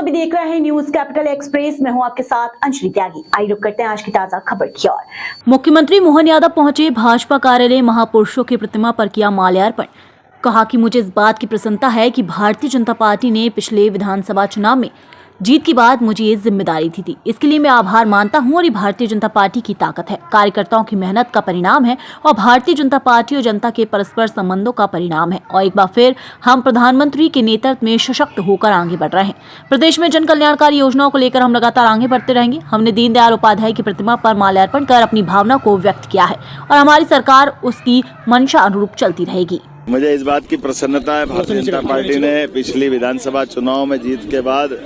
सभी देख रहे हैं न्यूज कैपिटल एक्सप्रेस। मैं हूं आपके साथ अंजलि त्यागी। आइए रुक करते हैं आज की ताजा खबर की ओर। मुख्यमंत्री मोहन यादव पहुंचे भाजपा कार्यालय, महापुरुषों की प्रतिमा पर किया माल्यार्पण। कहा कि मुझे इस बात की प्रसन्नता है कि भारतीय जनता पार्टी ने पिछले विधानसभा चुनाव में जीत के बाद मुझे ये जिम्मेदारी दी थी। इसके लिए मैं आभार मानता हूं और ये भारतीय जनता पार्टी की ताकत है, कार्यकर्ताओं की मेहनत का परिणाम है और भारतीय जनता पार्टी और जनता के परस्पर संबंधों का परिणाम है। और एक बार फिर हम प्रधानमंत्री के नेतृत्व में सशक्त होकर आगे बढ़ रहे हैं। प्रदेश में जन कल्याणकारी योजनाओं को लेकर हम लगातार आगे बढ़ते रहेंगे। हमने दीनदयाल उपाध्याय की प्रतिमा पर माल्यार्पण कर अपनी भावना को व्यक्त किया है और हमारी सरकार उसकी मंशा अनुरूप चलती रहेगी। मुझे इस बात की प्रसन्नता है, भारतीय जनता पार्टी ने पिछली विधानसभा चुनाव में जीत के बाद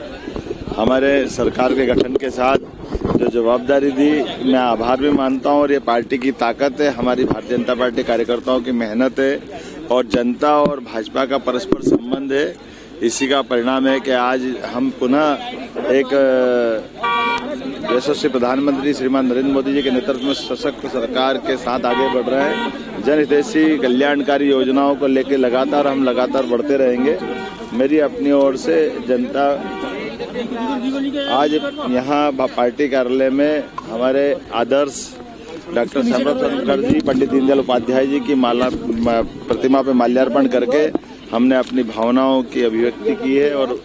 हमारे सरकार के गठन के साथ जो जवाबदारी दी, मैं आभार भी मानता हूं और ये पार्टी की ताकत है, हमारी भारतीय जनता पार्टी कार्यकर्ताओं की मेहनत है और जनता और भाजपा का परस्पर संबंध है। इसी का परिणाम है कि आज हम पुनः एक यशस्वी प्रधानमंत्री श्रीमान नरेंद्र मोदी जी के नेतृत्व में सशक्त सरकार के साथ आगे बढ़ रहे हैं। जनहितैषी कल्याणकारी योजनाओं को लेकर हम लगातार बढ़ते रहेंगे। मेरी अपनी ओर से जनता आज यहाँ पार्टी कार्यालय में हमारे आदर्श डॉक्टर श्यामाप्रसाद मुखर्जी, पंडित दीनदयाल उपाध्याय जी की प्रतिमा पे माल्यार्पण करके हमने अपनी भावनाओं की अभिव्यक्ति की है और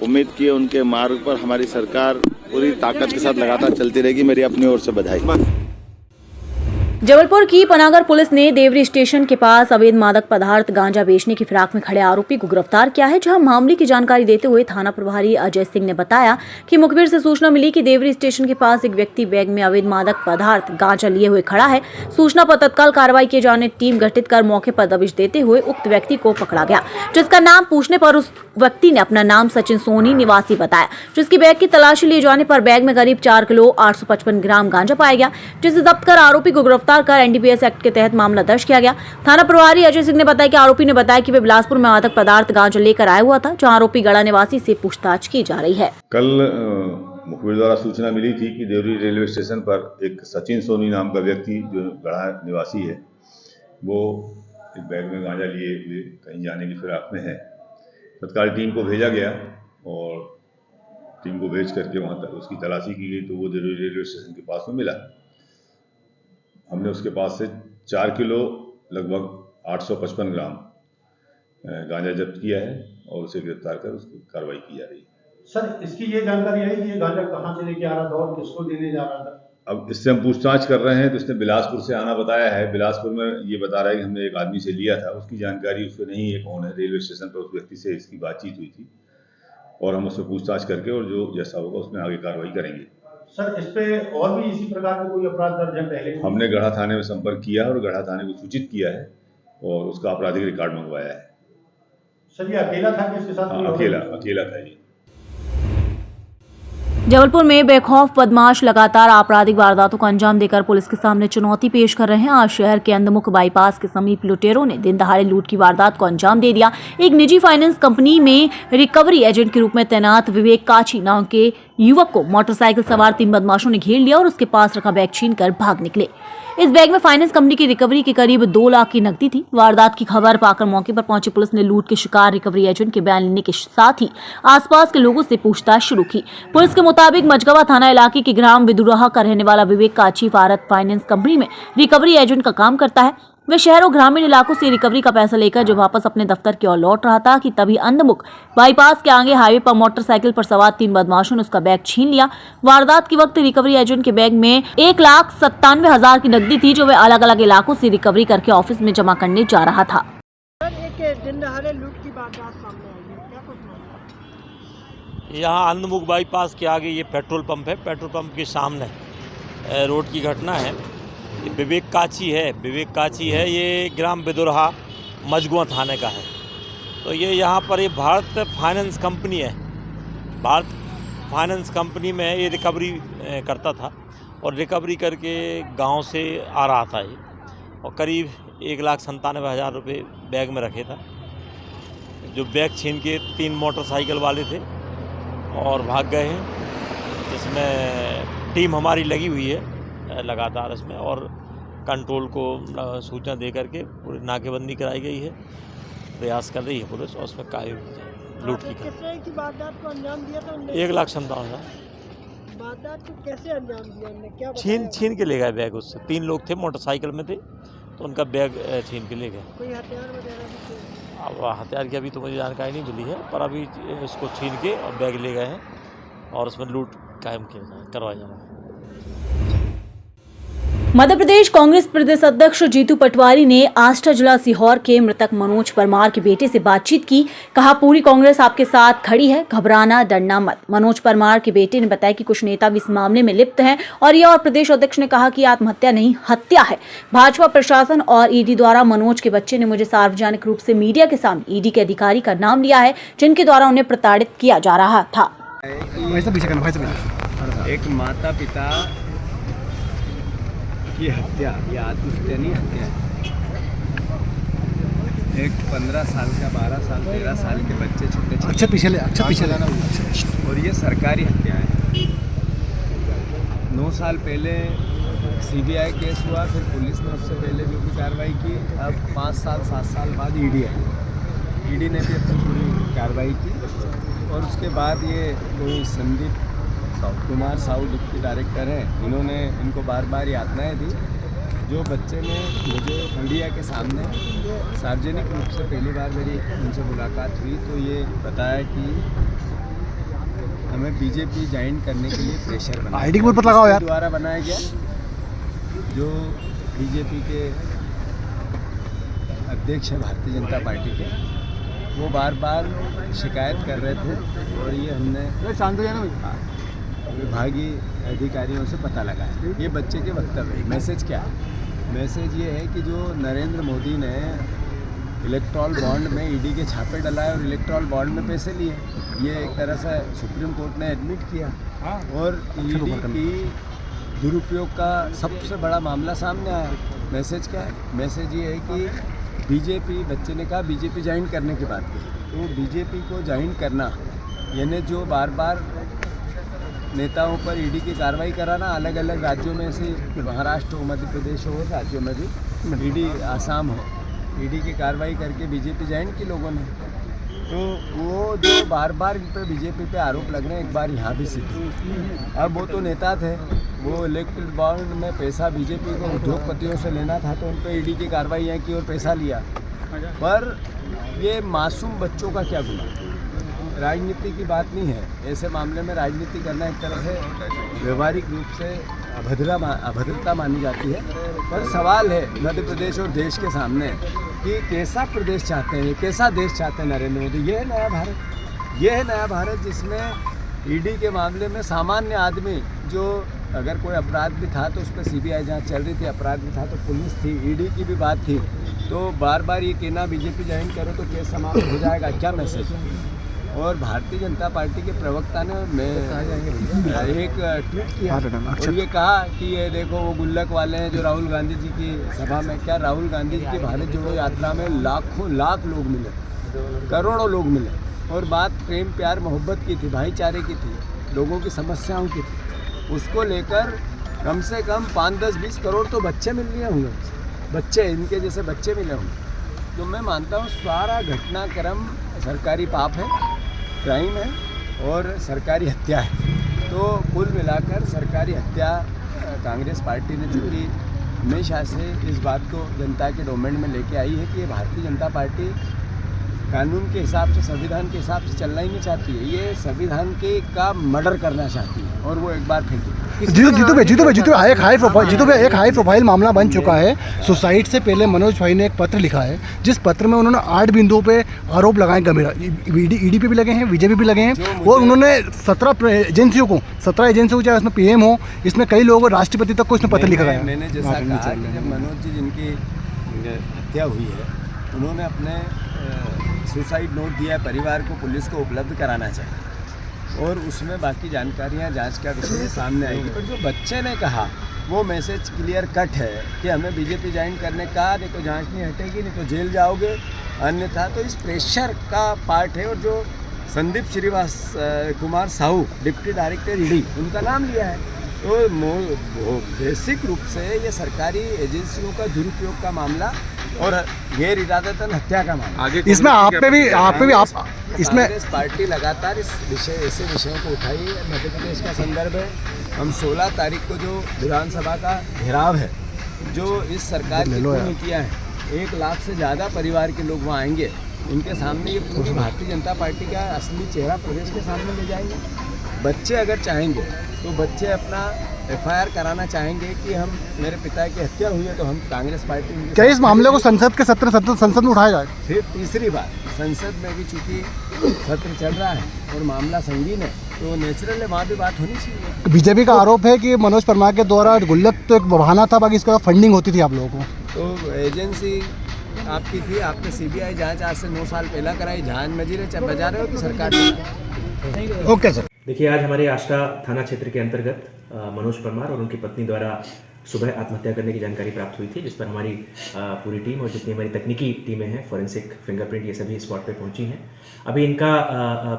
उम्मीद की है उनके मार्ग पर हमारी सरकार पूरी ताकत के साथ लगातार चलती रहेगी। मेरी अपनी ओर से बधाई। जबलपुर की पनागर पुलिस ने देवरी स्टेशन के पास अवैध मादक पदार्थ गांजा बेचने की फिराक में खड़े आरोपी को गिरफ्तार किया है। जहां मामले की जानकारी देते हुए थाना प्रभारी अजय सिंह ने बताया कि मुखबिर से सूचना मिली कि देवरी स्टेशन के पास एक व्यक्ति बैग में अवैध मादक पदार्थ गांजा लिए हुए खड़ा है। सूचना पर तत्काल कार्रवाई किए जाने टीम गठित कर मौके पर दबिश देते हुए उक्त व्यक्ति को पकड़ा गया, जिसका नाम पूछने पर उस व्यक्ति ने अपना नाम सचिन सोनी निवासी बताया। जिसकी बैग की तलाशी लिए जाने पर बैग में करीब 4 किलो 855 ग्राम गांजा पाया गया, जिसे जब्त कर आरोपी को गिरफ्तार कर एनडीपीएस एक्ट के तहत मामला दर्ज किया गया। थाना प्रभारी अजय सिंह ने बताया कि आरोपी ने बताया कि वे बिलासपुर में मादक पदार्थ गांजा लेकर आया हुआ था, जहां आरोपी गढ़ा निवासी से पूछताछ की जा रही है। कल मुखबिर द्वारा सूचना मिली थी कि देवरी रेलवे स्टेशन पर एक सचिन सोनी नाम का व्यक्ति जो गढ़ा निवासी है, वो एक बैग में गांजा लिए हुए कहीं जाने की फिराक में है। तत्काल टीम को भेजा गया और टीम को भेज करके वहाँ तक उसकी तलाशी की गई तो वो देवरी रेलवे स्टेशन के पास में मिला। हमने उसके पास से 4 किलो लगभग 855 ग्राम गांजा जब्त किया है और उसे गिरफ्तार कर उसकी कार्रवाई की जा रही है। सर, इसकी ये जानकारी है कि ये गांजा कहाँ से लेके आ रहा था और किसको देने जा रहा था? अब इससे हम पूछताछ कर रहे हैं तो इसने बिलासपुर से आना बताया है। बिलासपुर में ये बता रहा है कि हमने एक आदमी से लिया था, उसकी जानकारी उसको नहीं है कौन है। रेलवे स्टेशन पर उस व्यक्ति से इसकी बातचीत हुई थी और हम उससे पूछताछ करके और जो जैसा होगा उसमें आगे कार्रवाई करेंगे। सर, इस पे और भी इसी प्रकार के कोई अपराध दर्ज है पहले? हमने गढ़ा थाने में संपर्क किया और गढ़ा थाने को सूचित किया है और उसका आपराधिक रिकॉर्ड मंगवाया है। सर, ये अकेला था कि इसके साथ? अकेला था ये। जबलपुर में बेखौफ बदमाश लगातार आपराधिक वारदातों को अंजाम देकर पुलिस के सामने चुनौती पेश कर रहे हैं। आज शहर के अंधमुख बाईपास के समीप लुटेरों ने दिन दहाड़े लूट की वारदात को अंजाम दे दिया। एक निजी फाइनेंस कंपनी में रिकवरी एजेंट के रूप में तैनात विवेक काची नाम के युवक को मोटरसाइकिल सवार 3 बदमाशों ने घेर लिया और उसके पास रखा बैग छीनकर भाग निकले। इस बैग में फाइनेंस कंपनी की रिकवरी के करीब 2 लाख की नकदी थी। वारदात की खबर पाकर मौके पर पहुंची पुलिस ने लूट के शिकार रिकवरी एजेंट के बयान लेने के साथ ही आसपास के लोगों से पूछताछ शुरू की। पुलिस के मुताबिक मझगवा थाना इलाके के ग्राम विदुराहा का रहने वाला विवेक काची भारत फाइनेंस कंपनी में रिकवरी एजेंट का काम करता है। वे शहर और ग्रामीण इलाकों से रिकवरी का पैसा लेकर जो वापस अपने दफ्तर की ओर लौट रहा था कि तभी अंधमुख बाईपास के आगे हाईवे पर मोटरसाइकिल पर सवार 3 बदमाशों ने उसका बैग छीन लिया। वारदात के वक्त रिकवरी एजेंट के बैग में 1,97,000 की नकदी थी, जो वे अलग अलग इलाकों से रिकवरी करके ऑफिस में जमा करने जा रहा था। एक दिन दहाड़े लूट की वारदात सामने आई है, क्या कुछ मामला? यहाँ अंधमुख बाईपास के आगे ये पेट्रोल पंप है, पेट्रोल पंप के सामने रोड की घटना है। विवेक काची है, ये ग्राम बिदुरहा मझगुआ थाने का है। तो ये यहाँ पर ये भारत फाइनेंस कंपनी है। भारत फाइनेंस कंपनी में ये रिकवरी करता था और रिकवरी करके गांव से आ रहा था ये, और करीब 1,97,000 रुपये बैग में रखे था। जो बैग छीन के 3 मोटरसाइकिल वाले थे और भाग गए हैं। इसमें टीम हमारी लगी हुई है लगातार इसमें, और कंट्रोल को सूचना दे करके पूरी नाकेबंदी कराई गई है प्रयास कर रही है पुलिस और उसमें कामयाब हो जाएगी लूट की किस तरह की वारदात को अंजाम दिया था उनने? 1,57,000 वारदात को कैसे अंजाम दिया उनने, क्या छीन के ले गए बैग उससे। 3 लोग थे, मोटरसाइकिल में थे, तो उनका बैग छीन के ले गए। कोई हथियार वगैरह भी थे? अब हथियार की अभी तो मुझे जानकारी नहीं मिली है, पर अभी उसको छीन के और बैग ले गए हैं और उसमें लूट कायम करवाया जा रहा है। मध्य प्रदेश कांग्रेस प्रदेश अध्यक्ष जीतू पटवारी ने आष्टा जिला सीहोर के मृतक मनोज परमार के बेटे से बातचीत की। कहा, पूरी कांग्रेस आपके साथ खड़ी है, घबराना डरना मत। मनोज परमार के बेटे ने बताया कि कुछ नेता भी इस मामले में लिप्त हैं और प्रदेश अध्यक्ष ने कहा कि आत्महत्या नहीं, हत्या है। भाजपा प्रशासन और ईडी द्वारा मनोज के बच्चे ने मुझे सार्वजनिक रूप से मीडिया के सामने ईडी के अधिकारी का नाम लिया है, जिनके द्वारा उन्हें प्रताड़ित किया जा रहा था। एक माता पिता की हत्या, ये आत्महत्या नहीं, हत्या है। एक 15 साल का, 12 साल, 13 साल के बच्चे छोटे और ये सरकारी हत्या है। 9 साल पहले CBI केस हुआ, फिर पुलिस ने उससे पहले जो भी कार्रवाई की। अब 5 साल 7 साल बाद ईडी आई। ईडी ने भी अपनी पूरी कार्रवाई की और उसके बाद ये कोई संदीप कुमार साहू डिप्टी डायरेक्टर हैं, इन्होंने इनको बार बार यातनाएं दी। जो बच्चे ने मुझे मीडिया के सामने सार्वजनिक रूप से पहली बार मेरी उनसे मुलाकात हुई तो ये बताया कि हमें बीजेपी ज्वाइन करने के लिए प्रेशर बनाया द्वारा बनाया गया। जो बीजेपी के अध्यक्ष हैं भारतीय जनता पार्टी के, वो बार बार शिकायत कर रहे थे और ये हमने विभागीय अधिकारियों से पता लगाया। ये बच्चे के वक्तव्य। मैसेज क्या है? मैसेज ये है कि जो नरेंद्र मोदी ने इलेक्ट्रॉल बॉन्ड में ईडी के छापे डलाए और इलेक्ट्रॉल बॉन्ड में पैसे लिए, ये एक तरह से सुप्रीम कोर्ट ने एडमिट किया और ईडी की दुरुपयोग का सबसे बड़ा मामला सामने आया। मैसेज क्या है? मैसेज ये है कि बीजेपी, बच्चे ने कहा बीजेपी ज्वाइन करने की बात की, तो बीजेपी को ज्वाइन करना यानी जो बार बार नेताओं पर ईडी की कार्रवाई कराना, अलग अलग राज्यों में से महाराष्ट्र हो, मध्य प्रदेश हो, राज्यों में भी ईडी, आसाम हो, ईडी की कार्रवाई करके बीजेपी ज्वाइन की लोगों ने। तो वो जो बार बार इन पर बीजेपी पे आरोप लग रहे हैं, एक बार यहाँ भी सिद्ध हुआ। अब वो तो नेता थे, वो इलेक्ट्रॉल बॉन्ड में पैसा बीजेपी को उद्योगपतियों से लेना था तो उन पर ईडी की कार्रवाई की और पैसा लिया। पर ये मासूम बच्चों का क्या गुनाह? राजनीति की बात नहीं है। ऐसे मामले में राजनीति करना एक तरह से व्यवहारिक रूप से अभद्रता मानी जाती है। पर सवाल है मध्य प्रदेश और देश के सामने कि कैसा प्रदेश चाहते हैं, कैसा देश चाहते हैं नरेंद्र मोदी। ये है नया भारत। ये है नया भारत जिसमें ईडी के मामले में सामान्य आदमी, जो अगर कोई अपराध भी था तो उस पर CBI जांच चल रही थी, अपराध भी था तो पुलिस थी, ईडी की भी बात थी, तो बार बार ये कहना बीजेपी ज्वाइन करो तो केस समाप्त हो जाएगा, क्या मैसेज? और भारतीय जनता पार्टी के प्रवक्ता ने एक ट्वीट किया और ये कहा कि ये देखो वो गुल्लक वाले हैं जो राहुल गांधी जी की सभा में, क्या राहुल गांधी जी की भारत जोड़ो यात्रा में लाख लोग मिले, करोड़ों लोग मिले और बात प्रेम प्यार मोहब्बत की थी, भाईचारे की थी, लोगों की समस्याओं की थी। उसको लेकर कम से कम 5-10-20 करोड़ तो बच्चे मिल लिए होंगे, बच्चे, इनके जैसे बच्चे मिले होंगे। तो मैं मानता हूँ सारा घटनाक्रम सरकारी पाप है, क्राइम है और सरकारी हत्या है। तो कुल मिलाकर सरकारी हत्या कांग्रेस पार्टी ने, जो कि हमेशा से इस बात को जनता के डोमेन में लेके आई है कि ये भारतीय जनता पार्टी कानून के हिसाब से, संविधान के हिसाब से चलना ही नहीं चाहती है, ये संविधान के का मर्डर करना चाहती है और वो एक बार फेंकी। जीतू एक हाई प्रोफाइल मामला बन चुका है। सुसाइड से पहले मनोज भाई ने एक पत्र लिखा है जिस पत्र में उन्होंने 8 बिंदुओं पे आरोप लगाए, गंभीर ईडी पे भी लगे हैं, बीजेपी भी लगे हैं और उन्होंने 17 एजेंसियों को, चाहे उसमें PM हो, इसमें कई लोगों, राष्ट्रपति तक को इसमें पत्र लिखा है। मैंने जैसा कहा कि जब मनोज जी जिनकी हत्या हुई है, उन्होंने अपने सुसाइड नोट दिया, परिवार को, पुलिस को उपलब्ध कराना चाहिए और उसमें बाकी जानकारियां जांच का विषय सामने आएगी। पर जो बच्चे ने कहा वो मैसेज क्लियर कट है कि हमें बीजेपी ज्वाइन करने का, नहीं तो जांच नहीं हटेगी, नहीं तो जेल जाओगे, अन्यथा। तो इस प्रेशर का पार्ट है। और जो Sandeep Kumar Sahu deputy director ED, उनका नाम लिया है। तो बेसिक रूप से ये सरकारी एजेंसियों का दुरुपयोग का मामला और गैर इरादतन हत्या का मामला। इसमें आप पे भी इसमें कांग्रेस पार्टी लगातार ऐसे विषयों को उठाई है। मध्य प्रदेश का संदर्भ है। हम 16 तारीख को जो विधानसभा का घेराव है, जो इस सरकार की नीतियाँ हैं, 1 लाख से ज़्यादा परिवार के लोग वहाँ आएंगे, इनके सामने ये पूरी भारतीय जनता पार्टी का असली चेहरा प्रदेश के सामने ले जाएंगे। बच्चे अगर चाहेंगे तो बच्चे अपना FIR कराना चाहेंगे कि हम मेरे पिता की हत्या हुई है, तो हम कांग्रेस पार्टी क्या इस मामले को संसद में उठाया जाए? फिर तीसरी बार संसद में भी चूंकि सत्र चल रहा है और मामला संगीन है, तो नेचुरल है, वहाँ भी बात होनी चाहिए। बीजेपी का आरोप है कि मनोज परमार के द्वारा गुल्लक तो एक बहाना था, बाकी इसका फंडिंग होती थी आप लोगों को। तो एजेंसी आपकी थी, आपने CBI जांच आज से 9 साल पहला कराई, जांच नजीरे बजा रहे हो कि सरकार? Okay sir. देखिए, आज हमारे आष्टा थाना क्षेत्र के अंतर्गत मनोज परमार और उनकी पत्नी द्वारा सुबह आत्महत्या करने की जानकारी प्राप्त हुई थी, जिस पर हमारी पूरी टीम और जितनी हमारी तकनीकी टीमें हैं, फॉरेंसिक, फिंगरप्रिंट, ये सभी स्पॉट पे पहुंची हैं। अभी इनका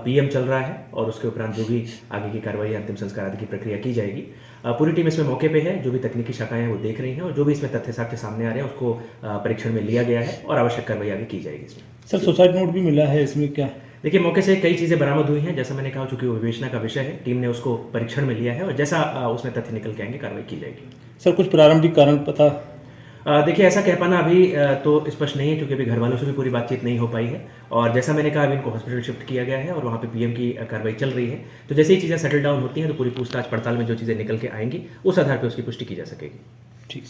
PM चल रहा है और उसके उपरांत जो भी आगे की कार्रवाई, अंतिम संस्कार आदि की प्रक्रिया की जाएगी। पूरी टीम इसमें मौके पे है, जो भी तकनीकी शाखाएं हैं वो देख रही हैं और जो भी इसमें तथ्य साक्ष्य सामने आ रहे हैं उसको परीक्षण में लिया गया है और आवश्यक कार्रवाई आगे की जाएगी। इसमें सर सुसाइड नोट भी मिला है, इसमें क्या? देखिए, मौके से कई चीज़ें बरामद हुई हैं। जैसा मैंने कहा, चूंकि वो विवेचना का विषय है, टीम ने उसको परीक्षण में लिया है और जैसा उसमें तथ्य निकल के आएंगे कार्रवाई की जाएगी। सर कुछ प्रारंभिक कारण पता? देखिए, ऐसा कह पाना अभी तो स्पष्ट नहीं है, क्योंकि अभी घर वालों से भी पूरी बातचीत नहीं हो पाई है और जैसा मैंने कहा, अभी इनको हॉस्पिटल शिफ्ट किया गया है और वहाँ पे PM की कार्रवाई चल रही है। तो जैसे ही चीज़ें सेटल डाउन होती हैं तो पूरी पूछताछ पड़ताल में जो चीज़ें निकल के आएंगी उस आधार पर उसकी पुष्टि की जा सकेगी। ठीक।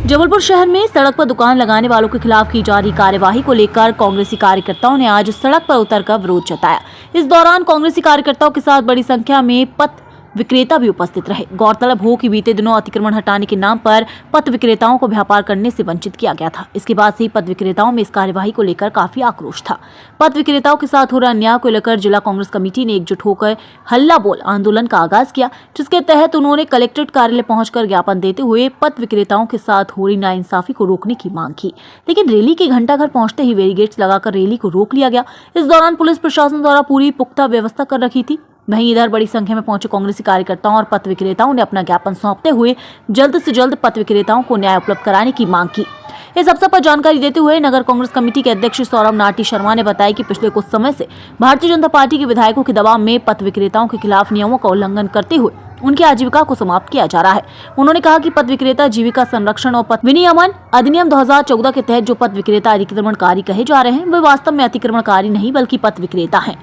जबलपुर शहर में सड़क पर दुकान लगाने वालों के खिलाफ की जा रही कार्यवाही को लेकर कांग्रेसी कार्यकर्ताओं ने आज सड़क पर उतरकर विरोध जताया। इस दौरान कांग्रेसी कार्यकर्ताओं के साथ बड़ी संख्या में पथ विक्रेता भी उपस्थित रहे। गौरतलब हो कि बीते दिनों अतिक्रमण हटाने के नाम पर पथ विक्रेताओं को व्यापार करने से वंचित किया गया था। इसके बाद से ही पथ विक्रेताओं में इस कार्यवाही को लेकर काफी आक्रोश था। पथ विक्रेताओं के साथ हो रहे अन्याय को लेकर जिला कांग्रेस कमेटी ने एकजुट होकर हल्ला बोल आंदोलन का आगाज किया, जिसके तहत उन्होंने कलेक्ट्रेट कार्यालय पहुंचकर ज्ञापन देते हुए पथ विक्रेताओं के साथ हो रही नाइंसाफी को रोकने की मांग की। लेकिन रैली के घंटाघर पहुंचते ही बैरिकेड्स लगाकर रैली को रोक लिया गया। इस दौरान पुलिस प्रशासन द्वारा पूरी पुख्ता व्यवस्था कर रखी थी। वहीं इधर बड़ी संख्या में पहुंचे कांग्रेसी कार्यकर्ताओं और पथ विक्रेताओं ने अपना ज्ञापन सौंपते हुए जल्द से जल्द पथ विक्रेताओं को न्याय उपलब्ध कराने की मांग की। इस अवसर पर जानकारी देते हुए नगर कांग्रेस कमेटी के अध्यक्ष सौरभ नाटी शर्मा ने बताया कि पिछले कुछ समय से भारतीय जनता पार्टी के विधायकों के दबाव में पथ विक्रेताओं के खिलाफ नियमों का उल्लंघन करते हुए उनकी आजीविका को समाप्त किया जा रहा है। उन्होंने कहा कि पथ विक्रेता जीविका संरक्षण और पथ विनियमन अधिनियम 2014 के तहत जो पथ विक्रेता अतिक्रमणकारी कहे जा रहे हैं वे वास्तव में अतिक्रमणकारी नहीं बल्कि पथ विक्रेता हैं।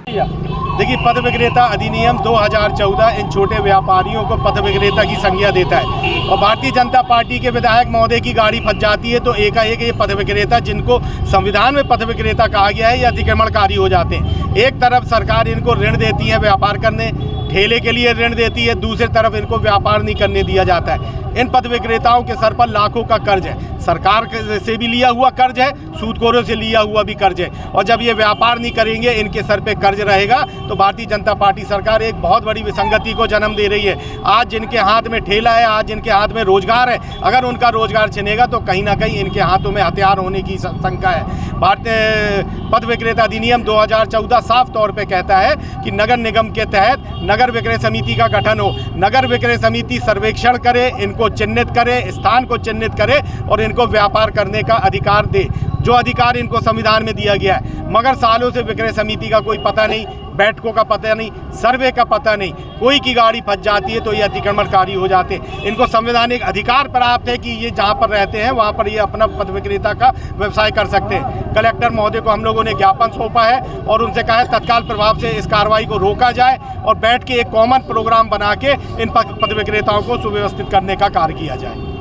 देखिए, पथ विक्रेता अधिनियम 2014 इन छोटे व्यापारियों को पथ विक्रेता की संज्ञा देता है और भारतीय जनता पार्टी के विधायक महोदय की गाड़ी फंस जाती है तो एकाएक ये पथ विक्रेता, जिनको संविधान में पथ विक्रेता कहा गया है, ये अतिक्रमणकारी हो जाते हैं। एक तरफ सरकार इनको ऋण देती है व्यापार करने, ठेले के लिए ऋण देती है, दूसरी तरफ इनको व्यापार नहीं करने दिया जाता है। इन पथ विक्रेताओं के सर पर लाखों का कर्ज है, सरकार से भी लिया हुआ कर्ज है, सूदखोरों से लिया हुआ भी कर्ज है और जब ये व्यापार नहीं करेंगे, इनके सर पे कर्ज रहेगा तो भारतीय जनता पार्टी सरकार एक बहुत बड़ी विसंगति को जन्म दे रही है। आज जिनके हाथ में ठेला है, आज जिनके हाथ में रोजगार है, अगर उनका रोजगार छिनेगा तो कहीं ना कहीं इनके हाथों में हथियार होने की शंका है। भारतीय पथ विक्रेता अधिनियम 2014 साफ तौर पे कहता है कि नगर निगम के तहत नगर विक्रय समिति का गठन हो, नगर विक्रय समिति सर्वेक्षण करे, इनको चिन्हित करे, स्थान को चिन्हित करे और इनको व्यापार करने का अधिकार दे, जो अधिकार इनको संविधान में दिया गया है। मगर सालों से विक्रय समिति का कोई पता नहीं, बैठकों का पता नहीं, सर्वे का पता नहीं, कोई की गाड़ी फंस जाती है तो ये अतिक्रमणकारी हो जाते हैं। इनको संवैधानिक अधिकार प्राप्त है कि ये जहाँ पर रहते हैं वहाँ पर ये अपना पथ विक्रेता का व्यवसाय कर सकते हैं। कलेक्टर महोदय को हम लोगों ने ज्ञापन सौंपा है और उनसे कहा है तत्काल प्रभाव से इस कार्रवाई को रोका जाए और बैठ के एक कॉमन प्रोग्राम बना के इन पथ विक्रेताओं को सुव्यवस्थित करने का कार्य किया जाए।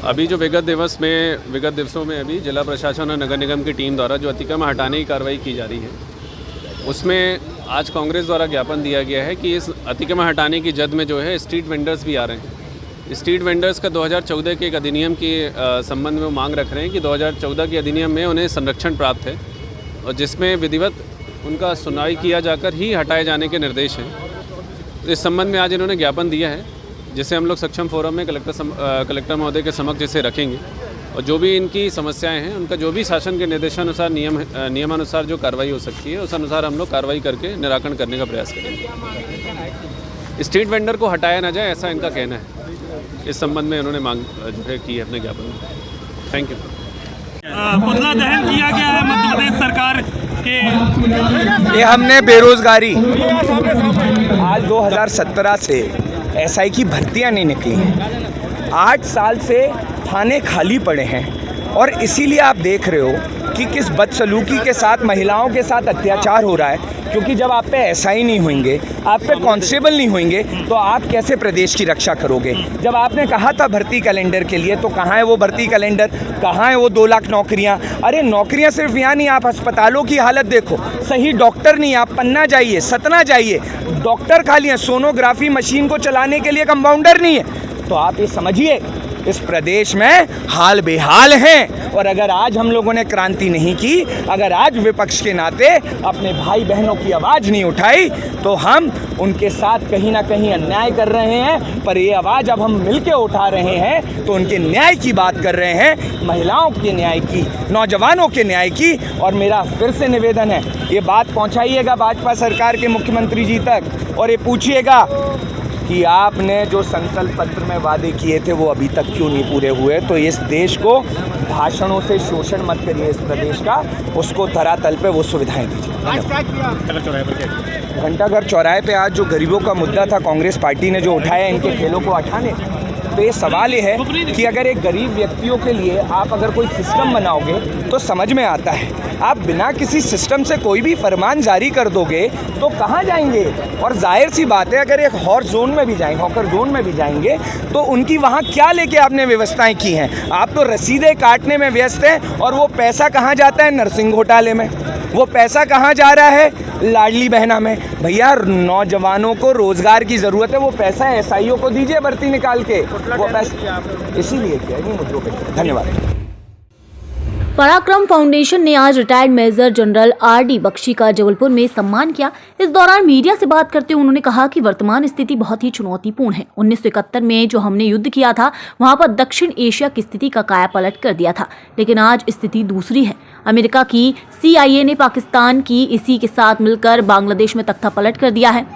अभी जो विगत दिवसों में अभी जिला प्रशासन और नगर निगम की टीम द्वारा जो अतिक्रमण हटाने की कार्रवाई की जा रही है, उसमें आज कांग्रेस द्वारा ज्ञापन दिया गया है कि इस अतिक्रमण हटाने की जद में जो है स्ट्रीट वेंडर्स भी आ रहे हैं। स्ट्रीट वेंडर्स का 2014 के एक अधिनियम के संबंध में वो मांग रख रहे हैं कि 2014 के अधिनियम में उन्हें संरक्षण प्राप्त है और जिसमें विधिवत उनका सुनवाई किया जाकर ही हटाए जाने के निर्देश हैं। इस संबंध में आज इन्होंने ज्ञापन दिया है, जिसे हम लोग सक्षम फोरम में कलेक्टर महोदय के समक्ष इसे रखेंगे और जो भी इनकी समस्याएं हैं उनका जो भी शासन के निर्देशानुसार नियमानुसार जो कार्रवाई हो सकती है उस अनुसार हम लोग कार्रवाई करके निराकरण करने का प्रयास करेंगे। स्ट्रीट वेंडर को हटाया ना जाए, ऐसा इनका कहना है। इस संबंध में उन्होंने मांग जो है की है अपने ज्ञापन में। Thank you. पुतला दहन किया गया है मध्य प्रदेश सरकार के। ये हमने बेरोजगारी आज 2017 से एसआई की भर्तियां नहीं निकली हैं, 8 साल से थाने खाली पड़े हैं और इसीलिए आप देख रहे हो कि किस बदसलूकी के साथ महिलाओं के साथ अत्याचार हो रहा है। क्योंकि जब आप पे एसआई नहीं होंगे, आप पे कांस्टेबल नहीं होंगे, तो आप कैसे प्रदेश की रक्षा करोगे। जब आपने कहा था भर्ती कैलेंडर के लिए, तो कहाँ है वो भर्ती कैलेंडर, कहाँ है वो 2 लाख नौकरियाँ। अरे नौकरियाँ सिर्फ यहाँ नहीं, आप अस्पतालों की हालत देखो, सही डॉक्टर नहीं, आप पन्ना जाइए, सतना जाइए, डॉक्टर खाली हैं, सोनोग्राफी मशीन को चलाने के लिए कंपाउंडर नहीं है। तो आप ये समझिए इस प्रदेश में हाल बेहाल हैं। और अगर आज हम लोगों ने क्रांति नहीं की, अगर आज विपक्ष के नाते अपने भाई बहनों की आवाज़ नहीं उठाई, तो हम उनके साथ कहीं ना कहीं अन्याय कर रहे हैं। पर ये आवाज़ अब हम मिलके उठा रहे हैं तो उनके न्याय की बात कर रहे हैं, महिलाओं के न्याय की, नौजवानों के न्याय की। और मेरा फिर से निवेदन है, ये बात पहुँचाइएगा भाजपा सरकार के मुख्यमंत्री जी तक और ये पूछिएगा कि आपने जो संकल्प पत्र में वादे किए थे वो अभी तक क्यों नहीं पूरे हुए। तो इस देश को भाषणों से शोषण मत करिए, इस प्रदेश का, उसको धरातल पे वो सुविधाएं दीजिए। घंटाघर चौराहे पे आज जो गरीबों का मुद्दा था, कांग्रेस पार्टी ने जो उठाया इनके खेलों को हटाने, तो ये सवाल ये है कि अगर एक गरीब व्यक्तियों के लिए आप अगर कोई सिस्टम बनाओगे तो समझ में आता है, आप बिना किसी सिस्टम से कोई भी फरमान जारी कर दोगे तो कहाँ जाएंगे। और जाहिर सी बात है, अगर एक हॉकर जोन में भी जाएंगे तो उनकी वहाँ क्या लेके आपने व्यवस्थाएं की हैं। आप तो रसीदें काटने में व्यस्त हैं और वो पैसा कहाँ जाता है, नरसिंह घोटाले में। वो पैसा कहाँ जा रहा है, लाडली बहना में। भैया नौजवानों को रोजगार की ज़रूरत है, वो पैसा एसआईओ को दीजिए भर्ती निकाल के, वो पैसा इसीलिए किया है मुद्दों पे। धन्यवाद। पराक्रम फाउंडेशन ने आज retired major general R D. Bakshi का जबलपुर में सम्मान किया। इस दौरान मीडिया से बात करते हुए उन्होंने कहा कि वर्तमान स्थिति बहुत ही चुनौतीपूर्ण है। 1971 में जो हमने युद्ध किया था, वहां पर दक्षिण एशिया की स्थिति का कायापलट कर दिया था, लेकिन आज स्थिति दूसरी है। अमेरिका की CIA ने पाकिस्तान की इसी के साथ मिलकर बांग्लादेश में तख्ता पलट कर दिया है।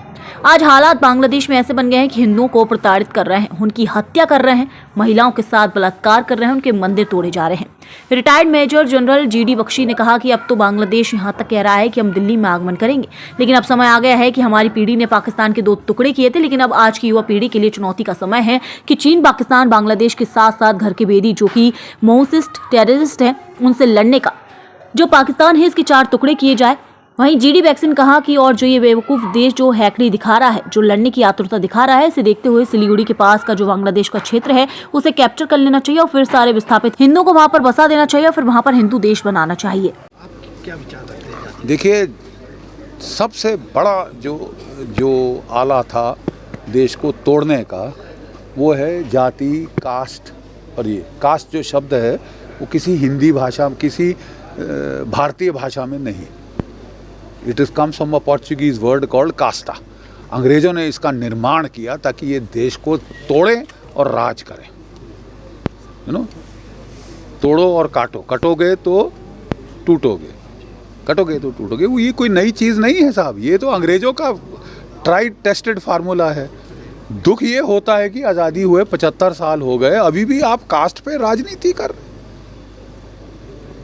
आज हालात बांग्लादेश में ऐसे बन गए हैं कि हिंदुओं को प्रताड़ित कर रहे हैं, उनकी हत्या कर रहे हैं, महिलाओं के साथ बलात्कार कर रहे हैं, उनके मंदिर तोड़े जा रहे हैं। Retired major general G.D. Bakshi ने कहा कि अब तो बांग्लादेश यहाँ तक कह रहा है कि हम दिल्ली में आगमन करेंगे, लेकिन अब समय आ गया है कि हमारी पीढ़ी ने पाकिस्तान के 2 टुकड़े किए थे, लेकिन अब आज की युवा पीढ़ी के लिए चुनौती का समय है कि चीन, पाकिस्तान, बांग्लादेश के साथ साथ घर के बेदी जो कि माओइस्ट टेररिस्ट हैं, उनसे लड़ने का जो पाकिस्तान है, इसके 4 टुकड़े किए जाए। वहीं G.D. बख्शी ने कहा कि और जो ये बेवकूफ़ देश जो हैकड़ी दिखा रहा है, जो लड़ने की आतुरता दिखा रहा है, इसे देखते हुए सिलीगुड़ी के पास का जो बांग्लादेश का क्षेत्र है उसे कैप्चर कर लेना चाहिए और फिर सारे विस्थापित हिंदुओं को वहां पर बसा देना चाहिए और फिर वहां पर हिंदू देश बनाना चाहिए। क्या विचार रखते हैं? देखिए, सबसे बड़ा जो आला था देश को तोड़ने का, वो है जाति, कास्ट। और ये कास्ट जो शब्द है वो किसी हिंदी भाषा, किसी भारतीय भाषा में नहीं, it is comes from a Portuguese word called Costa. अंग्रेज़ों ने इसका निर्माण किया ताकि ये देश को तोड़ें और राज करें। तोड़ो और काटो, कटोगे तो टूटोगे, कटोगे तो टूटोगे। वो ये कोई नई चीज़ नहीं है साहब, ये तो अंग्रेज़ों का ट्राइड टेस्टेड फार्मूला है। दुख ये होता है कि आज़ादी हुए 75 साल हो गए, अभी भी आप कास्ट पे राजनीति कर रहे।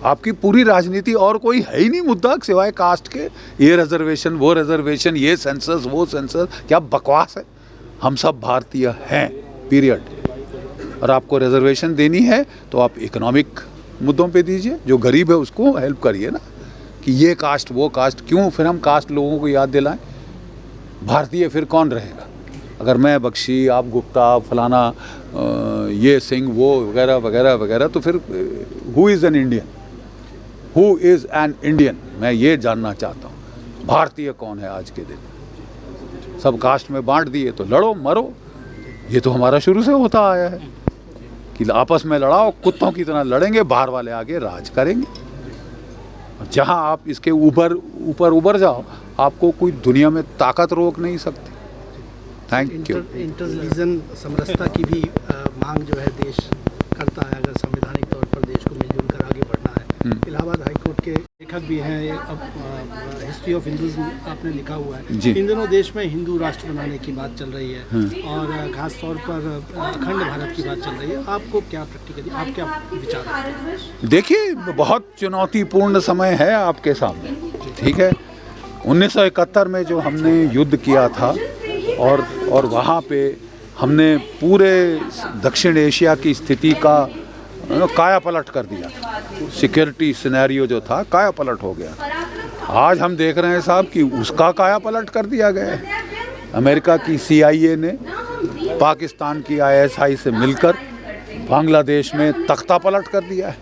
आपकी पूरी राजनीति और कोई है ही नहीं मुद्दा सिवाय कास्ट के। ये रिजर्वेशन, वो रिजर्वेशन, ये सेंसस, वो सेंसस, क्या बकवास है। हम सब भारतीय हैं, पीरियड। और आपको रिजर्वेशन देनी है तो आप इकोनॉमिक मुद्दों पे दीजिए, जो गरीब है उसको हेल्प करिए ना, कि ये कास्ट वो कास्ट। क्यों फिर हम कास्ट लोगों को याद दिलाएं? भारतीय फिर कौन रहेगा? अगर मैं बख्शी, आप गुप्ता, फलाना, ये सिंह, वो वगैरह वगैरह वगैरह, तो फिर who is an Indian? Who is an Indian? मैं ये जानना चाहता हूँ, भारतीय कौन है आज के दिन? सब कास्ट में बांट दिए तो लड़ो मरो। ये तो हमारा शुरू से होता आया है कि आपस में लड़ाओ, कुत्तों की तरह लड़ेंगे, बाहर वाले आगे राज करेंगे। और जहाँ आप इसके ऊपर उबर जाओ, आपको कोई दुनिया में ताकत रोक नहीं सकती। Thank you. इंटर रिलीजन समरसता की भी मांग जो है देश करता है, अगर संवैधानिक तौर पर इलाहाबाद हाई कोर्ट के लेखक भी हैं, हिस्ट्री ऑफ हिंदुज़्म आपने लिखा हुआ है। जी। इन दिनों देश में हिंदू राष्ट्र बनाने की बात चल रही है और खास तौर पर अखंड भारत की बात चल रही है। आपको क्या प्रैक्टिकली आप क्या विचार हैं? देखिए, बहुत चुनौतीपूर्ण समय है आपके सामने, ठीक है। 1971 में जो हमने युद्ध किया था और वहाँ पे हमने पूरे दक्षिण एशिया की स्थिति का काया पलट कर दिया। सिक्योरिटी सिनेरियो जो था काया पलट हो गया। आज हम देख रहे हैं साहब कि उसका काया पलट कर दिया गया है। अमेरिका की CIA ने पाकिस्तान की ISI से मिलकर बांग्लादेश में तख्ता पलट कर दिया है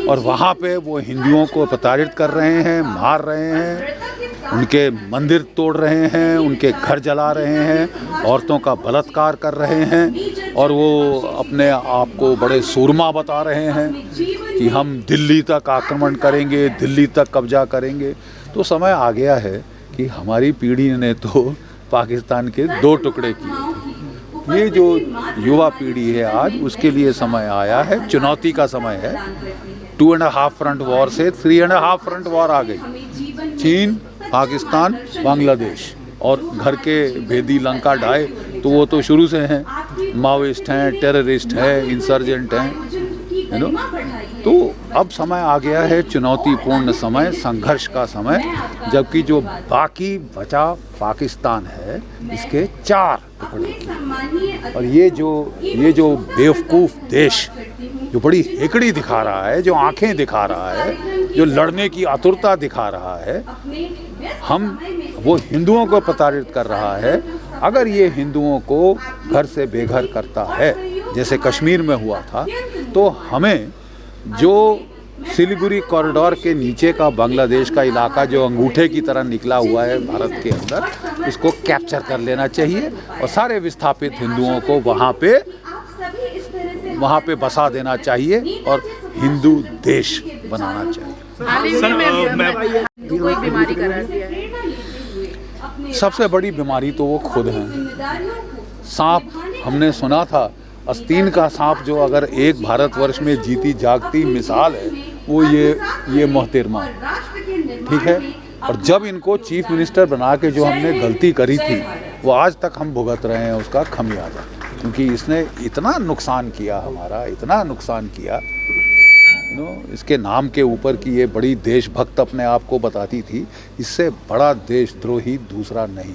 और वहाँ पे वो हिंदुओं को प्रताड़ित कर रहे हैं, मार रहे हैं, उनके मंदिर तोड़ रहे हैं, उनके घर जला रहे हैं, औरतों का बलात्कार कर रहे हैं और वो अपने आप को बड़े सूरमा बता रहे हैं कि हम दिल्ली तक आक्रमण करेंगे, दिल्ली तक कब्जा करेंगे। तो समय आ गया है कि हमारी पीढ़ी ने तो पाकिस्तान के 2 टुकड़े किए। ये जो युवा पीढ़ी है आज, उसके लिए समय आया है, चुनौती का समय है। 2.5 फ्रंट वॉर से 3.5 फ्रंट वॉर आ गई। चीन, पाकिस्तान, बांग्लादेश और घर के भेदी लंका ढाए तो वो तो शुरू से हैं, माओइस्ट हैं, टेररिस्ट हैं, इंसर्जेंट हैं, तो अब समय आ गया है चुनौतीपूर्ण समय, संघर्ष का समय, जबकि जो बाकी बचा पाकिस्तान है इसके 4 टुकड़े किए। और ये जो बेवकूफ़ देश जो बड़ी हेकड़ी दिखा रहा है, जो आंखें दिखा रहा है, जो लड़ने की आतुरता दिखा रहा है, वो हिंदुओं को प्रताड़ित कर रहा है। अगर ये हिंदुओं को घर से बेघर करता है जैसे कश्मीर में हुआ था, तो हमें जो सिलीगुड़ी कॉरिडोर के नीचे का बांग्लादेश का इलाका जो अंगूठे की तरह निकला हुआ है भारत के अंदर, इसको कैप्चर कर लेना चाहिए और सारे विस्थापित हिंदुओं को वहाँ पे बसा देना चाहिए और हिंदू देश बनाना चाहिए। सबसे बड़ी बीमारी तो वो खुद हैं। सांप, हमने सुना था आस्तीन का सांप जो अगर एक भारतवर्ष में जीती जागती मिसाल है वो ये मोहतरमा, ठीक है। और जब इनको चीफ मिनिस्टर बना के जो हमने गलती करी थी वो आज तक हम भुगत रहे हैं उसका खमियाजा, क्योंकि इसने इतना नुकसान किया हमारा, इतना नुकसान किया। इसके नाम के ऊपर कि ये बड़ी देशभक्त अपने आप को बताती थी, इससे बड़ा देशद्रोही दूसरा नहीं।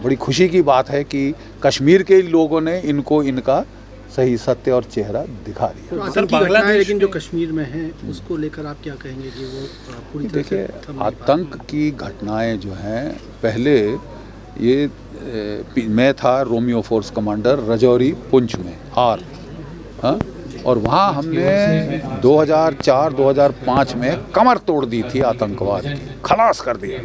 बड़ी खुशी की बात है कि कश्मीर के लोगों ने इनको इनका सही सत्य और चेहरा दिखा दिया। तो आतंकी घटनाएं लेकिन जो कश्मीर में हैं उसको लेकर आप क्या कहेंगे कि वो पूरी तरह से? देखिए, आतंक की घटनाएं जो हैं, पहले ये मैं था Romeo force commander Rajouri Poonch में हाँ, और वहाँ हमने 2004-2005 में कमर तोड़ दी थी आतंकवाद की, खलास कर दिया।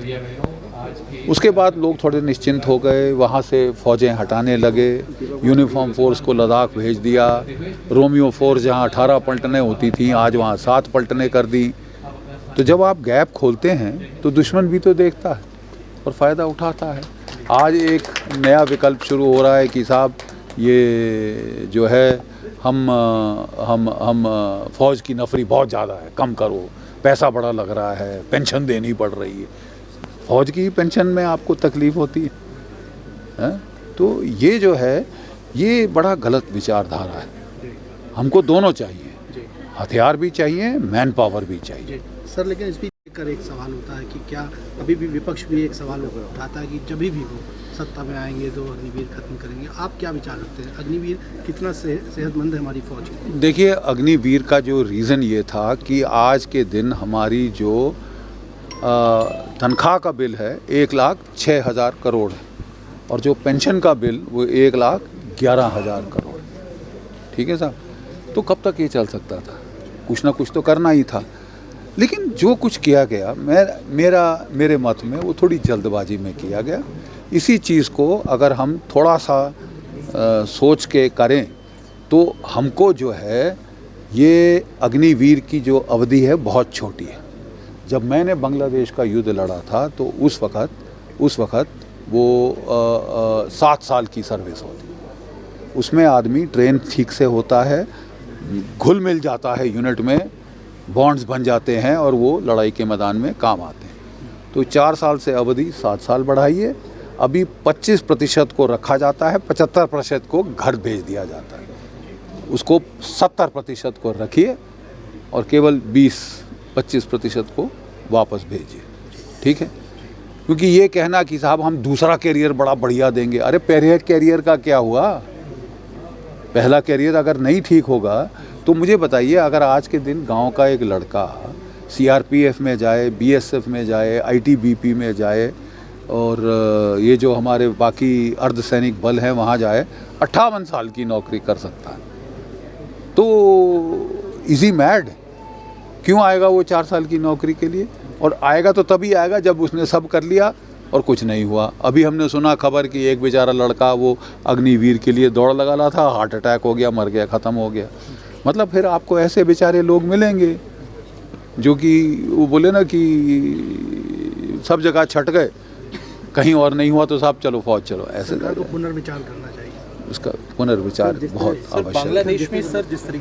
उसके बाद लोग थोड़े निश्चिंत हो गए, वहाँ से फौजें हटाने लगे, यूनिफॉर्म फोर्स को लद्दाख भेज दिया। रोमियो फोर्स जहाँ 18 पलटनें होती थी आज वहाँ 7 पलटनें कर दी। तो जब आप गैप खोलते हैं तो दुश्मन भी तो देखता है और फ़ायदा उठाता है। आज एक नया विकल्प शुरू हो रहा है कि साहब ये जो है हम फौज की नफरी बहुत ज़्यादा है, कम करो, पैसा बड़ा लग रहा है, पेंशन देनी पड़ रही है। फौज की पेंशन में आपको तकलीफ़ होती है? तो ये जो है ये बड़ा गलत विचारधारा है। हमको दोनों चाहिए, हथियार भी चाहिए, मैन पावर भी चाहिए। सर, लेकिन इस बीच एक सवाल होता है कि क्या अभी भी विपक्ष भी एक सवाल उठाता है कि जब भी वो सत्ता में आएंगे तो अग्निवीर खत्म करेंगे। आप क्या विचार रखते हैं? अग्निवीर कितना सेहतमंद है हमारी फौज? देखिए, अग्निवीर का जो रीज़न ये था कि आज के दिन हमारी जो तनख्वाह का बिल है 1,06,000 करोड़ है और जो पेंशन का बिल वो 1,11,000 करोड़, ठीक है साहब। तो कब तक ये चल सकता था? कुछ ना कुछ तो करना ही था। लेकिन जो कुछ किया गया, मेरे मत में वो थोड़ी जल्दबाजी में किया गया। इसी चीज़ को अगर हम थोड़ा सा सोच के करें तो हमको जो है ये अग्निवीर की जो अवधि है बहुत छोटी है। जब मैंने बांग्लादेश का युद्ध लड़ा था तो उस वक़्त वो 7 साल की सर्विस होती। उसमें आदमी ट्रेन ठीक से होता है, घुल मिल जाता है यूनिट में, बॉन्ड्स बन जाते हैं और वो लड़ाई के मैदान में काम आते हैं। तो 4 साल से अवधि 7 साल बढ़ाइए। अभी 25% को रखा जाता है, 75% को घर भेज दिया जाता है। उसको 70% को रखिए और केवल 20-25% को वापस भेजिए, ठीक है। क्योंकि ये कहना कि साहब हम दूसरा कैरियर बड़ा बढ़िया देंगे, अरे पहले कैरियर का क्या हुआ? पहला कैरियर अगर नहीं ठीक होगा तो मुझे बताइए, अगर आज के दिन गांव का एक लड़का सीआरपीएफ में जाए, बीएसएफ में जाए, आईटीबीपी में जाए और ये जो हमारे बाकी अर्धसैनिक बल हैं वहाँ जाए, 58 साल की नौकरी कर सकता है, तो इजी मैड क्यों आएगा वो 4 साल की नौकरी के लिए? और आएगा तो तभी आएगा जब उसने सब कर लिया और कुछ नहीं हुआ। अभी हमने सुना खबर कि एक बेचारा लड़का वो अग्निवीर के लिए दौड़ लगा रहा था, हार्ट अटैक हो गया, मर गया, ख़त्म हो गया। मतलब फिर आपको ऐसे बेचारे लोग मिलेंगे जो कि वो बोले ना कि सब जगह छट गए, कहीं और नहीं हुआ तो साहब चलो फौज चलो, ऐसे पुनर्विचार करना चाहिए। उसका पुनर्विचार बहुत आवश्यक है। बांग्लादेश में सर जिस तरीके